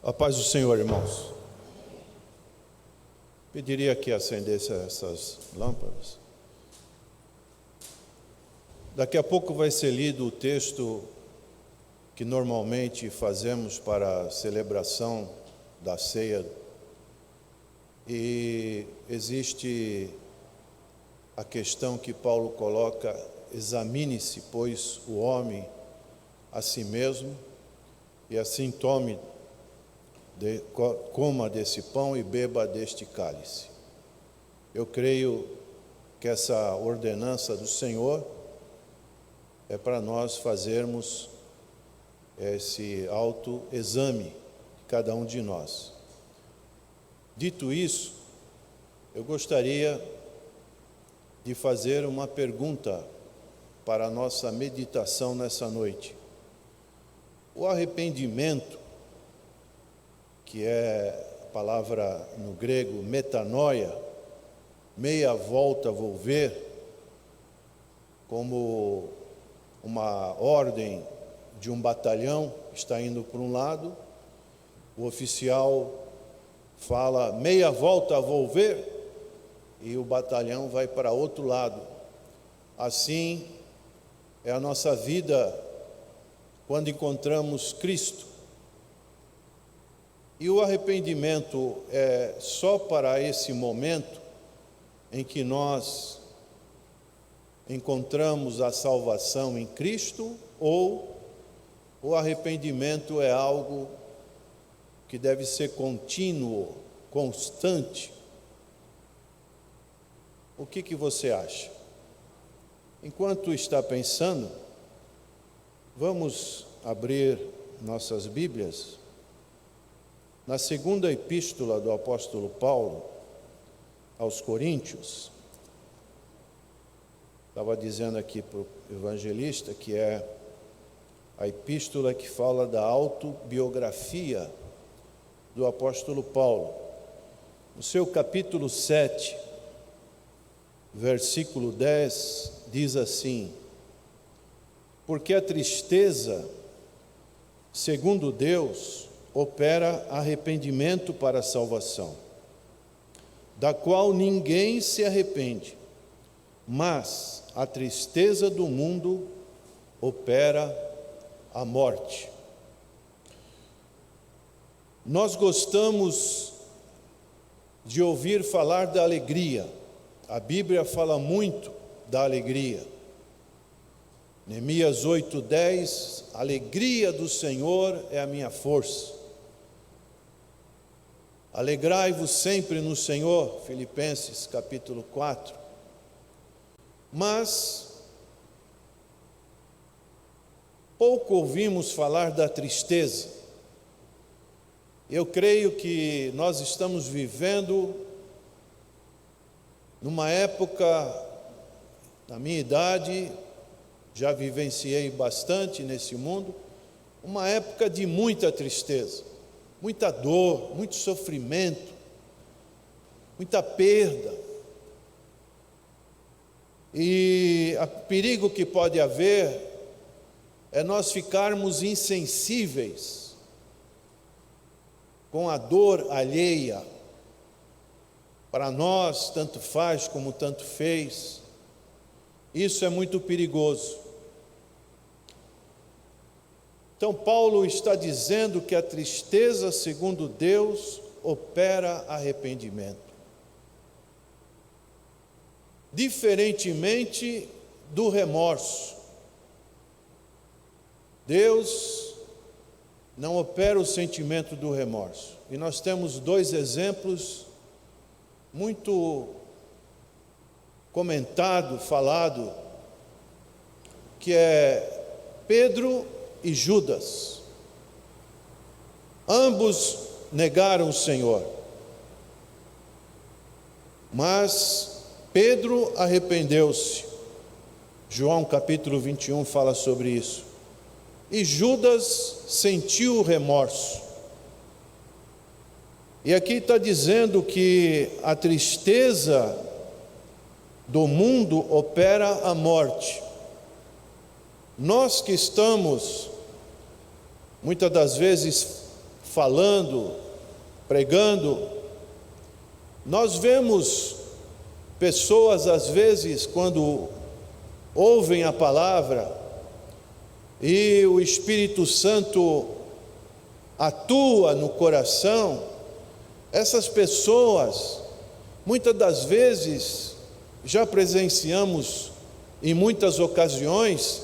A paz do Senhor, irmãos. Pediria que acendesse essas lâmpadas. Daqui a pouco vai ser lido o texto que normalmente fazemos para a celebração da ceia. E existe a questão que Paulo coloca: examine-se, pois, o homem a si mesmo, e assim coma desse pão e beba deste cálice. Eu creio que essa ordenança do Senhor é para nós fazermos esse autoexame de cada um de nós. Dito isso, eu gostaria de fazer uma pergunta para a nossa meditação nessa noite. O arrependimento, que é a palavra no grego metanoia, meia volta, volver, como uma ordem de um batalhão está indo para um lado, o oficial fala meia volta, volver, e o batalhão vai para outro lado. Assim é a nossa vida quando encontramos Cristo. E o arrependimento é só para esse momento em que nós encontramos a salvação em Cristo, ou o arrependimento é algo que deve ser contínuo, constante? O que você acha? Enquanto está pensando, vamos abrir nossas Bíblias na segunda epístola do apóstolo Paulo aos Coríntios. Estava dizendo aqui para o evangelista que é a epístola que fala da autobiografia do apóstolo Paulo. No seu capítulo 7, versículo 10, diz assim: porque a tristeza, segundo Deus, opera arrependimento para a salvação, da qual ninguém se arrepende, mas a tristeza do mundo opera a morte. Nós gostamos de ouvir falar da alegria. A Bíblia fala muito da alegria. Neemias 8:10, a alegria do Senhor é a minha força. Alegrai-vos sempre no Senhor, Filipenses capítulo 4. Mas pouco ouvimos falar da tristeza. Eu creio que nós estamos vivendo numa época, na minha idade, já vivenciei bastante nesse mundo, uma época de muita tristeza, muita dor, muito sofrimento, muita perda. E o perigo que pode haver é nós ficarmos insensíveis com a dor alheia. Para nós, tanto faz como tanto fez. Isso é muito perigoso. Então, Paulo está dizendo que a tristeza, segundo Deus, opera arrependimento. Diferentemente do remorso. Deus não opera o sentimento do remorso. E nós temos dois exemplos muito comentado, falado, que é Pedro e Judas. Ambos negaram o Senhor, mas Pedro arrependeu-se. João capítulo 21 fala sobre isso. E Judas sentiu o remorso. E aqui está dizendo que a tristeza do mundo opera a morte. Nós que estamos, muitas das vezes, falando, pregando, nós vemos pessoas, às vezes, quando ouvem a palavra e o Espírito Santo atua no coração, essas pessoas, muitas das vezes, já presenciamos em muitas ocasiões,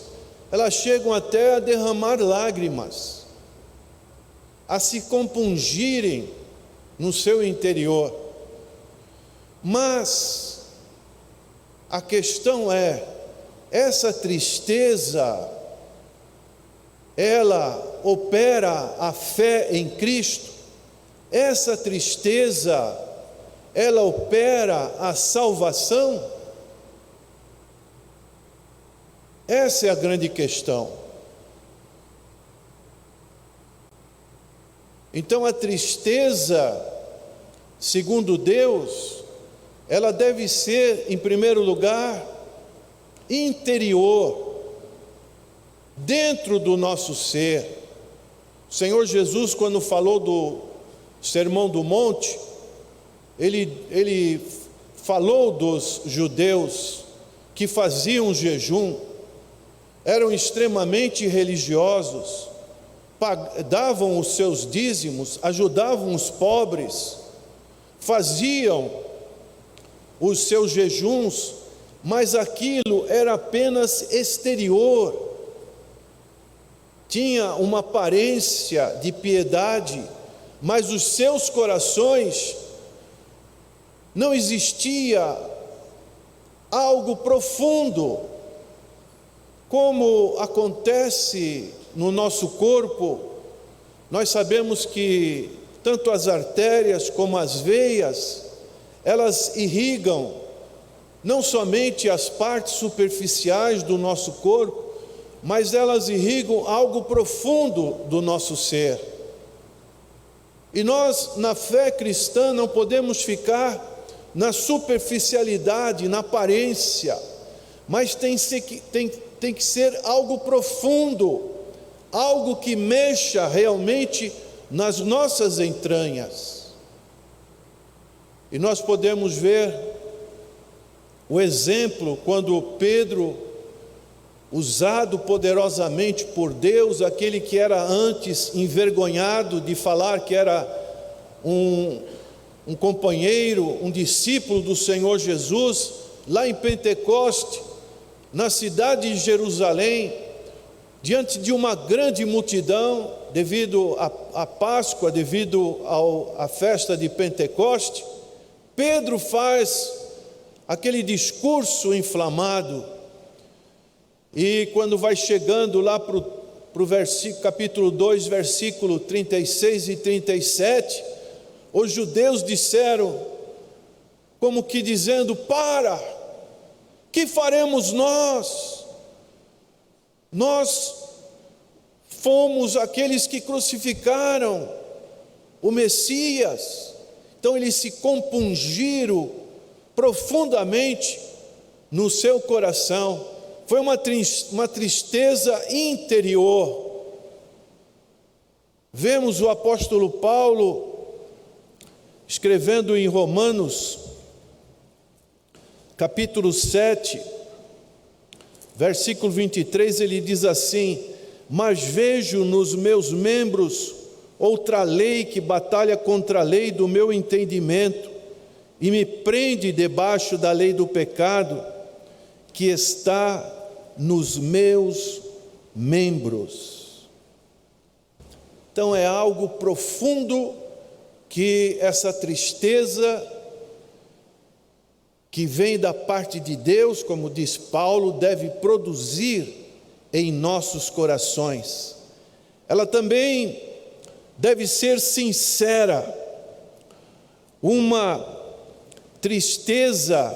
elas chegam até a derramar lágrimas, a se compungirem no seu interior. Mas a questão é, essa tristeza, ela opera a fé em Cristo? Essa tristeza, ela opera a salvação? Essa é a grande questão. Então a tristeza, segundo Deus, ela deve ser, em primeiro lugar, interior, dentro do nosso ser. O Senhor Jesus, quando falou do Sermão do Monte, ele falou dos judeus que faziam jejum, eram extremamente religiosos, davam os seus dízimos, ajudavam os pobres, faziam os seus jejuns, mas aquilo era apenas exterior, tinha uma aparência de piedade, mas os seus corações, não existia algo profundo, como acontece no nosso corpo. Nós sabemos que tanto as artérias como as veias, elas irrigam não somente as partes superficiais do nosso corpo, mas elas irrigam algo profundo do nosso ser. E nós, na fé cristã, não podemos ficar na superficialidade, na aparência, mas tem que ser algo profundo, algo que mexa realmente nas nossas entranhas. E nós podemos ver o exemplo quando Pedro, usado poderosamente por Deus, aquele que era antes envergonhado de falar que era um companheiro, um discípulo do Senhor Jesus, lá em Pentecoste, na cidade de Jerusalém, diante de uma grande multidão, devido à Páscoa, devido à festa de Pentecoste, Pedro faz aquele discurso inflamado, e quando vai chegando lá para o versículo, capítulo 2, versículo 36 e 37, os judeus disseram, como que dizendo: para, que faremos nós? Nós fomos aqueles que crucificaram o Messias. Então eles se compungiram profundamente no seu coração. Foi uma tristeza interior. Vemos o apóstolo Paulo escrevendo em Romanos, capítulo 7, versículo 23, ele diz assim: mas vejo nos meus membros outra lei que batalha contra a lei do meu entendimento e me prende debaixo da lei do pecado que está nos meus membros. Então é algo profundo que essa tristeza que vem da parte de Deus, como diz Paulo, deve produzir em nossos corações. Ela também deve ser sincera, uma tristeza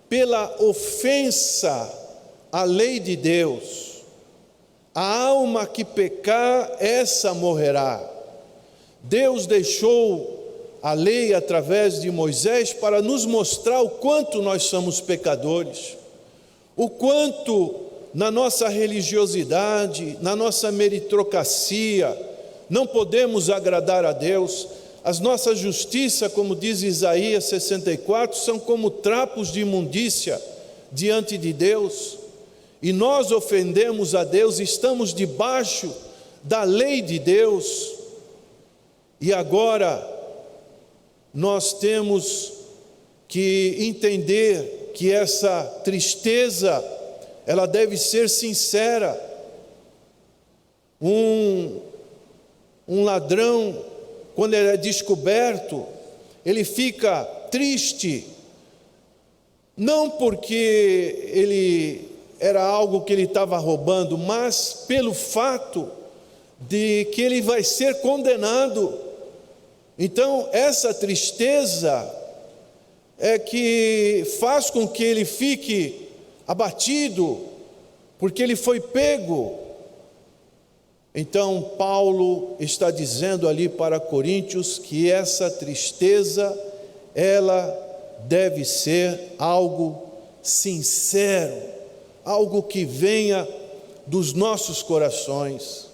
pela ofensa à lei de Deus. A alma que pecar, essa morrerá. Deus deixou a lei através de Moisés para nos mostrar o quanto nós somos pecadores, o quanto na nossa religiosidade, na nossa meritocracia, não podemos agradar a Deus. As nossas justiças, como diz Isaías 64, são como trapos de imundícia diante de Deus. E nós ofendemos a Deus, estamos debaixo da lei de Deus. E agora nós temos que entender que essa tristeza, ela deve ser sincera. Um ladrão, quando ele é descoberto, ele fica triste, não porque ele era algo que ele estava roubando, mas pelo fato de que ele vai ser condenado. Então, essa tristeza é que faz com que ele fique abatido, porque ele foi pego. Então, Paulo está dizendo ali para Coríntios que essa tristeza, ela deve ser algo sincero, algo que venha dos nossos corações.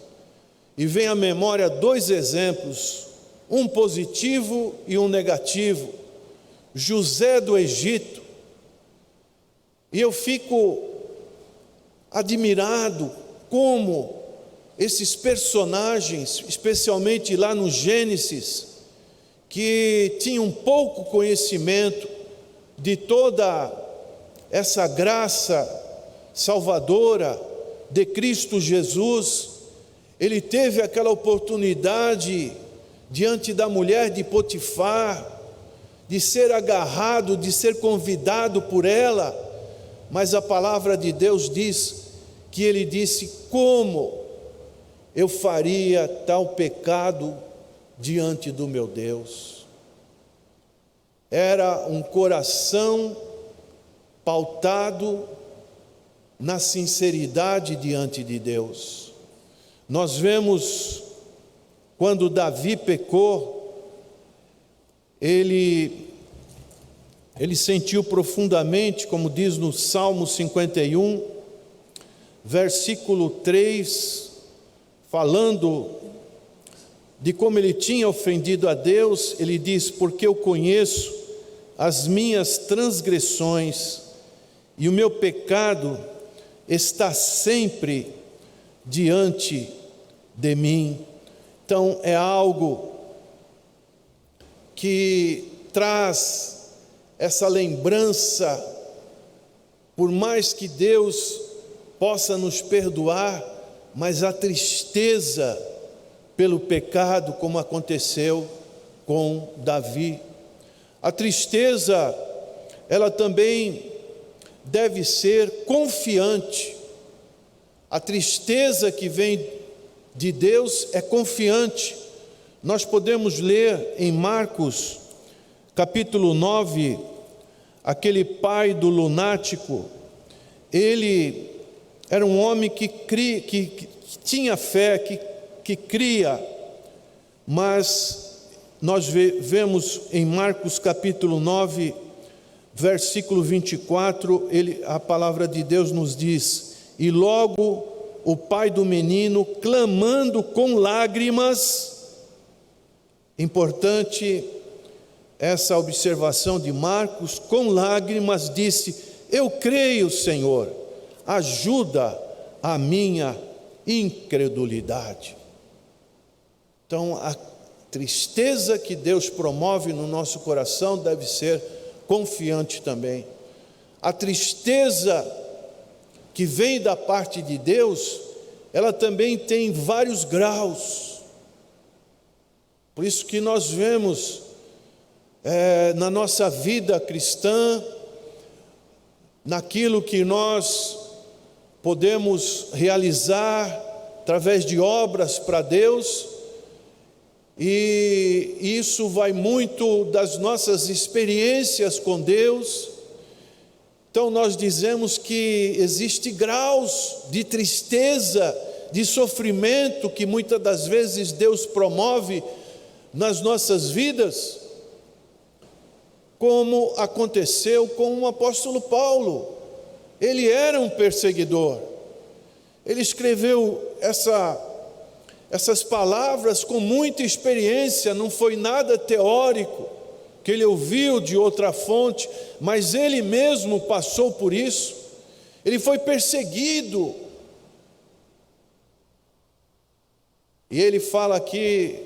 E vem à memória dois exemplos, um positivo e um negativo. José do Egito. E eu fico admirado como esses personagens, especialmente lá no Gênesis, que tinham pouco conhecimento de toda essa graça salvadora de Cristo Jesus, ele teve aquela oportunidade diante da mulher de Potifar, de ser agarrado, de ser convidado por ela, mas a palavra de Deus diz que ele disse: como eu faria tal pecado diante do meu Deus? Era um coração pautado na sinceridade diante de Deus. Nós vemos quando Davi pecou, ele sentiu profundamente, como diz no Salmo 51, versículo 3, falando de como ele tinha ofendido a Deus, ele diz: porque eu conheço as minhas transgressões e o meu pecado está sempre diante de mim. Então é algo que traz essa lembrança, por mais que Deus possa nos perdoar, mas a tristeza pelo pecado, como aconteceu com Davi. A tristeza, ela também deve ser confiante. A tristeza que vem de Deus é confiante. Nós podemos ler em Marcos, capítulo 9, aquele pai do lunático. Ele era um homem que tinha fé, que cria, mas nós vemos em Marcos capítulo 9, versículo 24, a palavra de Deus nos diz: e logo o pai do menino, clamando com lágrimas. Importante essa observação de Marcos, com lágrimas disse: eu creio, Senhor, ajuda a minha incredulidade. Então, a tristeza que Deus promove no nosso coração deve ser confiante também. A tristeza que vem da parte de Deus, ela também tem vários graus. Por isso que nós vemos na nossa vida cristã, naquilo que nós podemos realizar através de obras para Deus, e isso vai muito das nossas experiências com Deus. Então nós dizemos que existe graus de tristeza, de sofrimento que muitas das vezes Deus promove nas nossas vidas, como aconteceu com o apóstolo Paulo. Ele era um perseguidor. Ele escreveu essas palavras com muita experiência, não foi nada teórico, que ele ouviu de outra fonte, mas ele mesmo passou por isso. Ele foi perseguido. E ele fala aqui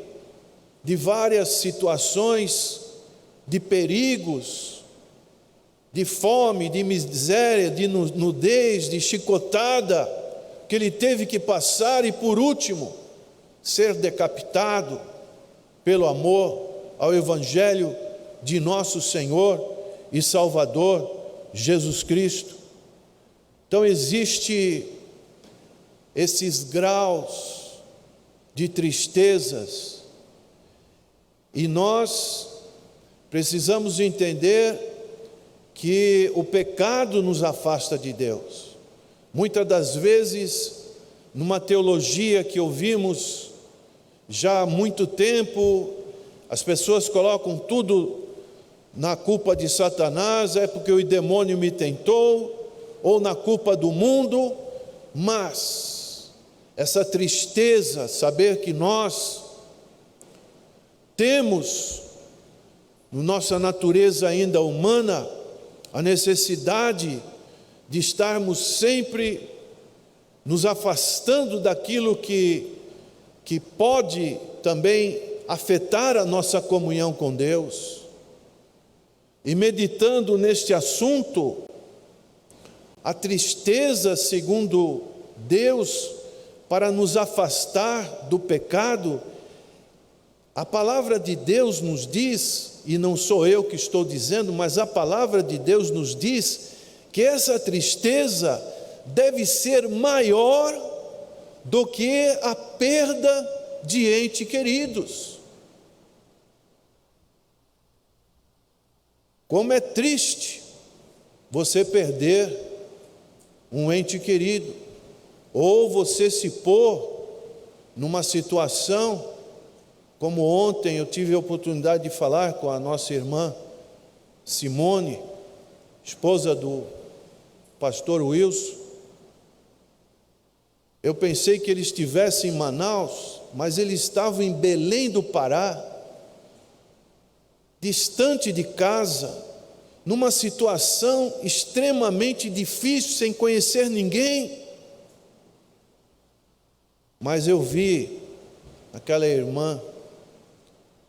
de várias situações, de perigos, de fome, de miséria, de nudez, de chicotada, que ele teve que passar, e por último, ser decapitado pelo amor ao Evangelho de nosso Senhor e Salvador Jesus Cristo. Então existe esses graus de tristezas, e nós precisamos entender que o pecado nos afasta de Deus. Muitas das vezes, numa teologia que ouvimos já há muito tempo, as pessoas colocam tudo na culpa de Satanás, é porque o demônio me tentou, ou na culpa do mundo. Mas essa tristeza, saber que nós temos, na nossa natureza ainda humana, a necessidade de estarmos sempre nos afastando daquilo que pode também afetar a nossa comunhão com Deus. E meditando neste assunto, a tristeza, segundo Deus, para nos afastar do pecado, a palavra de Deus nos diz, e não sou eu que estou dizendo, mas a palavra de Deus nos diz, que essa tristeza deve ser maior do que a perda de entes queridos. Como é triste você perder um ente querido, ou você se pôr numa situação, como ontem eu tive a oportunidade de falar com a nossa irmã Simone, esposa do pastor Wilson. Eu pensei que ele estivesse em Manaus, mas ele estava em Belém do Pará, distante de casa, numa situação extremamente difícil, sem conhecer ninguém. Mas eu vi aquela irmã,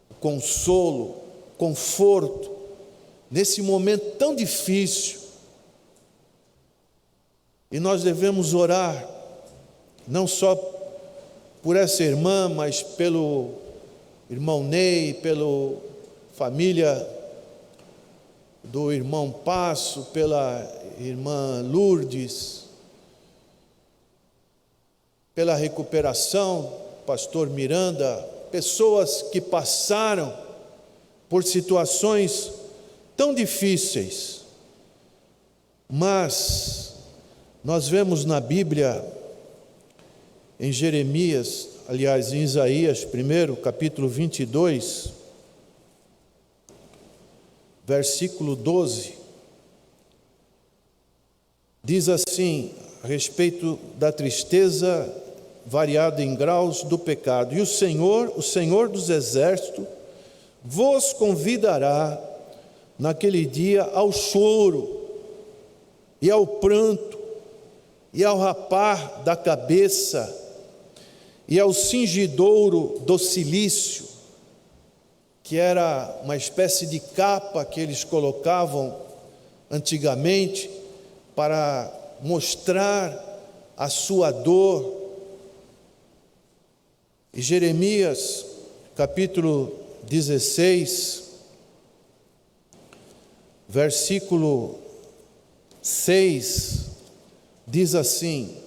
o consolo, conforto, nesse momento tão difícil. E nós devemos orar, não só por essa irmã, mas pelo irmão Ney, pela família do irmão Passo, pela irmã Lourdes, pela recuperação, pastor Miranda, pessoas que passaram por situações tão difíceis. Mas nós vemos na Bíblia, em Jeremias, aliás, em Isaías, primeiro, capítulo 22, versículo 12, diz assim, a respeito da tristeza variada em graus do pecado: e o Senhor dos exércitos, vos convidará naquele dia ao choro, e ao pranto, e ao rapar da cabeça, e ao cingidouro do cilício, que era uma espécie de capa que eles colocavam antigamente para mostrar a sua dor. E Jeremias, capítulo 16, versículo 6, diz assim: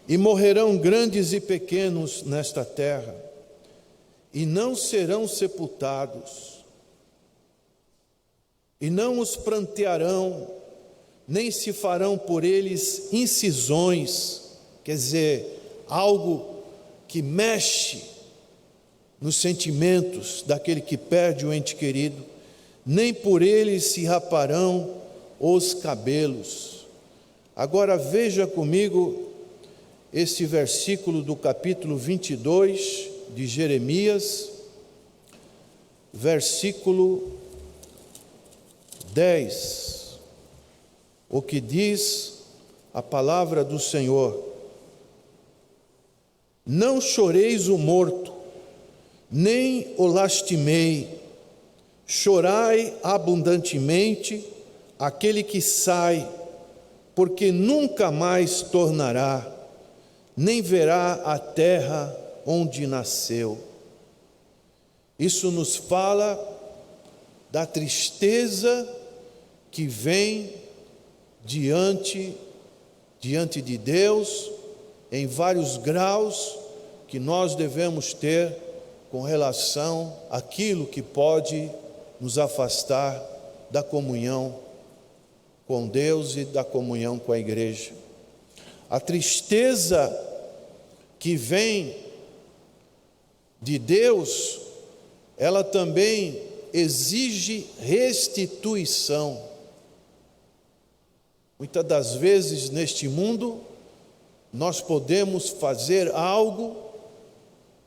e morrerão grandes e pequenos nesta terra, e não serão sepultados, e não os prantearão, nem se farão por eles incisões, quer dizer, algo que mexe nos sentimentos daquele que perde o ente querido, nem por eles se raparão os cabelos. Agora veja comigo este versículo do capítulo 22 de Jeremias, versículo 10, o que diz a palavra do Senhor: não choreis o morto, nem o lastimei, chorai abundantemente aquele que sai, porque nunca mais tornará, nem verá a terra onde nasceu. Isso nos fala da tristeza que vem diante de Deus, em vários graus que nós devemos ter com relação àquilo que pode nos afastar da comunhão com Deus e da comunhão com a igreja. A tristeza que vem de Deus, ela também exige restituição. Muitas das vezes neste mundo, nós podemos fazer algo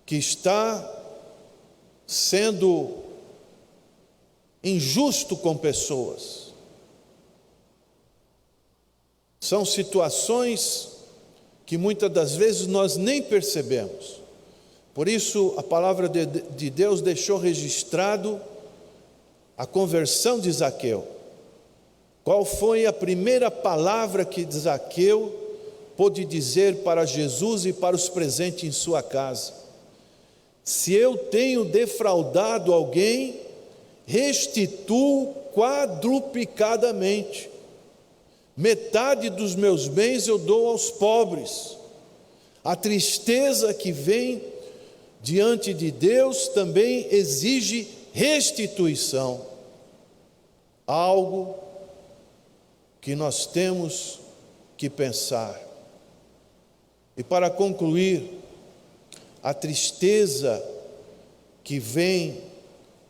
que está sendo injusto com pessoas. São situações que muitas das vezes nós nem percebemos. Por isso a palavra de Deus deixou registrado a conversão de Zaqueu. Qual foi a primeira palavra que Zaqueu pôde dizer para Jesus e para os presentes em sua casa? Se eu tenho defraudado alguém, restituo quadruplicadamente. Metade dos meus bens eu dou aos pobres. A tristeza que vem diante de Deus também exige restituição. Algo que nós temos que pensar. E para concluir, a tristeza que vem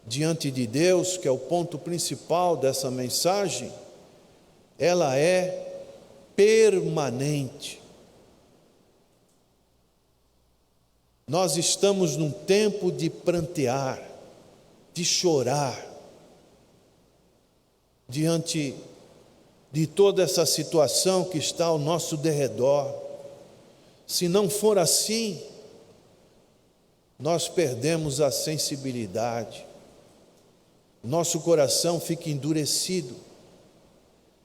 diante de Deus, que é o ponto principal dessa mensagem, ela é permanente. Nós estamos num tempo de prantear, de chorar, diante de toda essa situação que está ao nosso derredor. Se não for assim, nós perdemos a sensibilidade, nosso coração fica endurecido.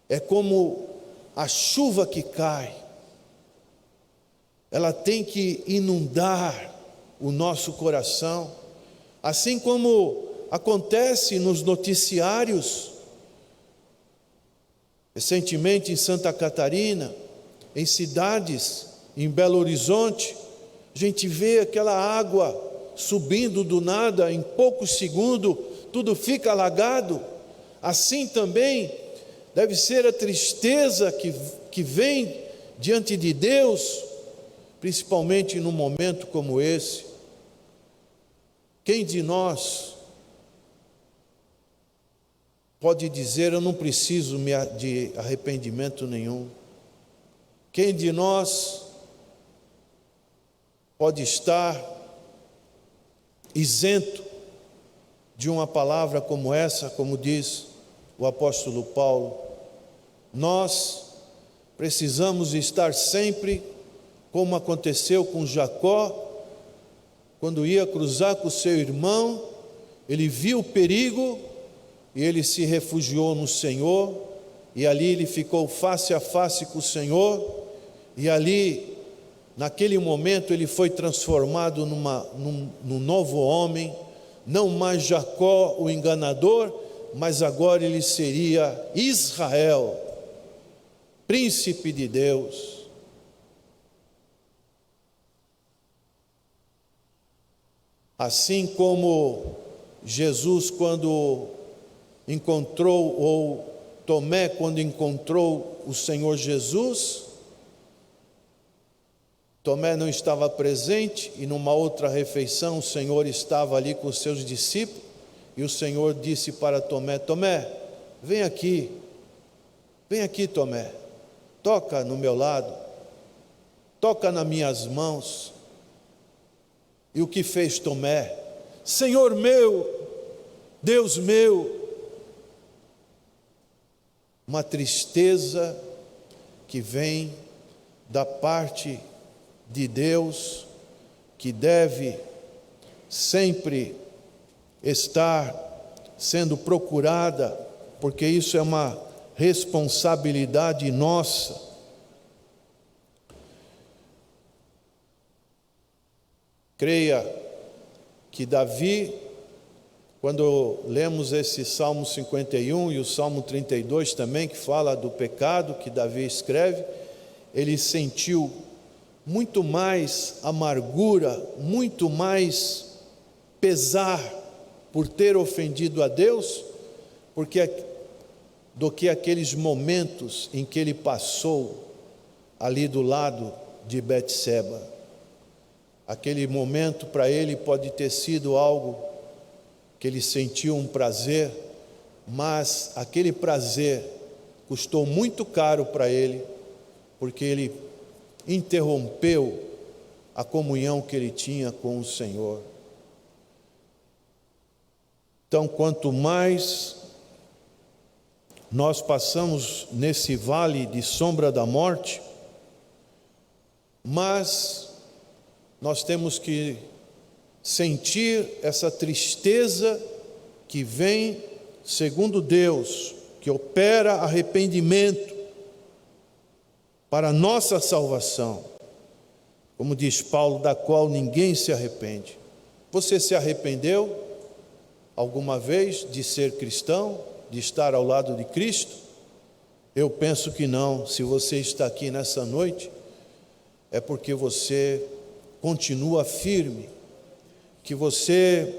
É como a chuva que cai, ela tem que inundar o nosso coração, assim como acontece nos noticiários. Recentemente em Santa Catarina, em cidades, em Belo Horizonte, a gente vê aquela água subindo do nada, em poucos segundos, tudo fica alagado. Assim também deve ser a tristeza que vem diante de Deus, principalmente num momento como esse. Quem de nós pode dizer: eu não preciso de arrependimento nenhum? Quem de nós pode estar isento de uma palavra como essa, como diz o apóstolo Paulo? Nós precisamos estar sempre, como aconteceu com Jacó, quando ia cruzar com o seu irmão, ele viu o perigo e ele se refugiou no Senhor, e ali ele ficou face a face com o Senhor, e ali, naquele momento, ele foi transformado num novo homem, não mais Jacó o enganador, mas agora ele seria Israel, príncipe de Deus. Assim como Jesus, quando encontrou, ou Tomé, quando encontrou o Senhor Jesus, Tomé não estava presente, e numa outra refeição o Senhor estava ali com os seus discípulos, e o Senhor disse para Tomé: Tomé, vem aqui, Tomé, toca no meu lado. toca nas minhas mãos. E o que fez Tomé? Senhor meu, Deus meu. Uma tristeza que vem da parte de Deus, que deve sempre estar sendo procurada, porque isso é uma responsabilidade nossa. Creia que Davi, quando lemos esse Salmo 51 e o Salmo 32 também, que fala do pecado que Davi escreve, ele sentiu muito mais amargura, muito mais pesar por ter ofendido a Deus, do que aqueles momentos em que ele passou ali do lado de Betseba. Aquele momento para ele pode ter sido algo que ele sentiu um prazer, mas aquele prazer custou muito caro para ele, porque ele interrompeu a comunhão que ele tinha com o Senhor. Então, quanto mais nós passamos nesse vale de sombra da morte, mas nós temos que sentir essa tristeza que vem, segundo Deus, que opera arrependimento para a nossa salvação, como diz Paulo, da qual ninguém se arrepende. Você se arrependeu alguma vez de ser cristão, de estar ao lado de Cristo? Eu penso que não. Se você está aqui nessa noite, é porque você continua firme, que você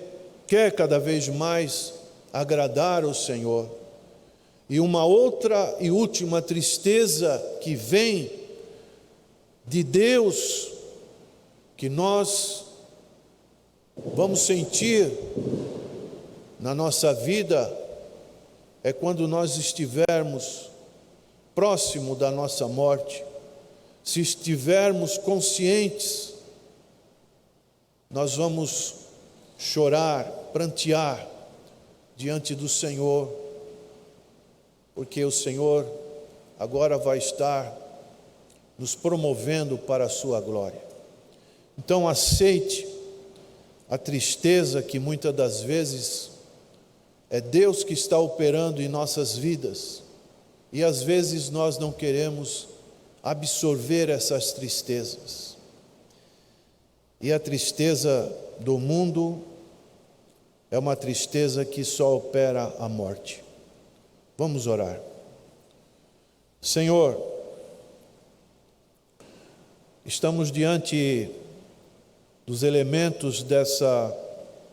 quer cada vez mais agradar ao Senhor. E uma outra e última tristeza que vem de Deus, que nós vamos sentir na nossa vida, é quando nós estivermos próximo da nossa morte, se estivermos conscientes, nós vamos chorar, prantear diante do Senhor, porque o Senhor agora vai estar nos promovendo para a sua glória. Então aceite a tristeza que muitas das vezes é Deus que está operando em nossas vidas, e às vezes nós não queremos absorver essas tristezas. E a tristeza do mundo é uma tristeza que só opera a morte. Vamos orar. Senhor, estamos diante dos elementos dessa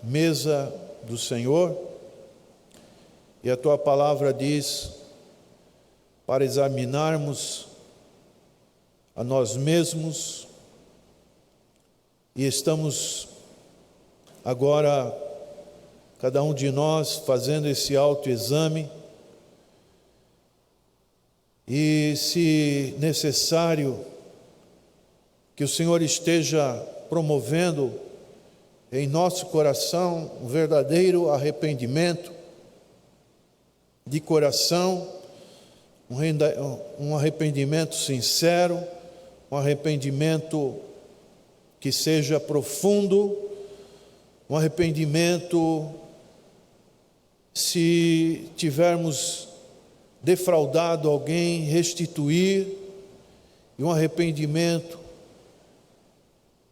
mesa do Senhor, e a Tua palavra diz para examinarmos a nós mesmos, e estamos agora, cada um de nós, fazendo esse autoexame, e se necessário, que o Senhor esteja promovendo em nosso coração um verdadeiro arrependimento de coração, um arrependimento sincero, um arrependimento que seja profundo, um arrependimento, se tivermos defraudado alguém, restituir, e um arrependimento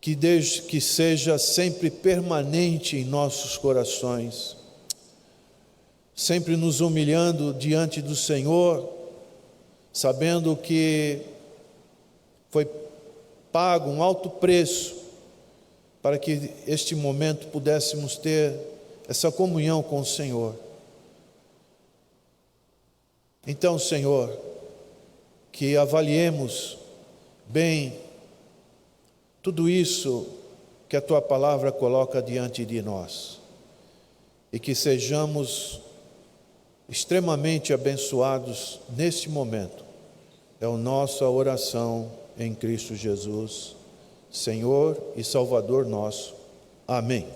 que seja sempre permanente em nossos corações, sempre nos humilhando diante do Senhor, sabendo que foi pago um alto preço para que este momento pudéssemos ter essa comunhão com o Senhor. Então, Senhor, que avaliemos bem tudo isso que a Tua palavra coloca diante de nós, e que sejamos extremamente abençoados neste momento. É a nossa oração em Cristo Jesus, Senhor e Salvador nosso. Amém.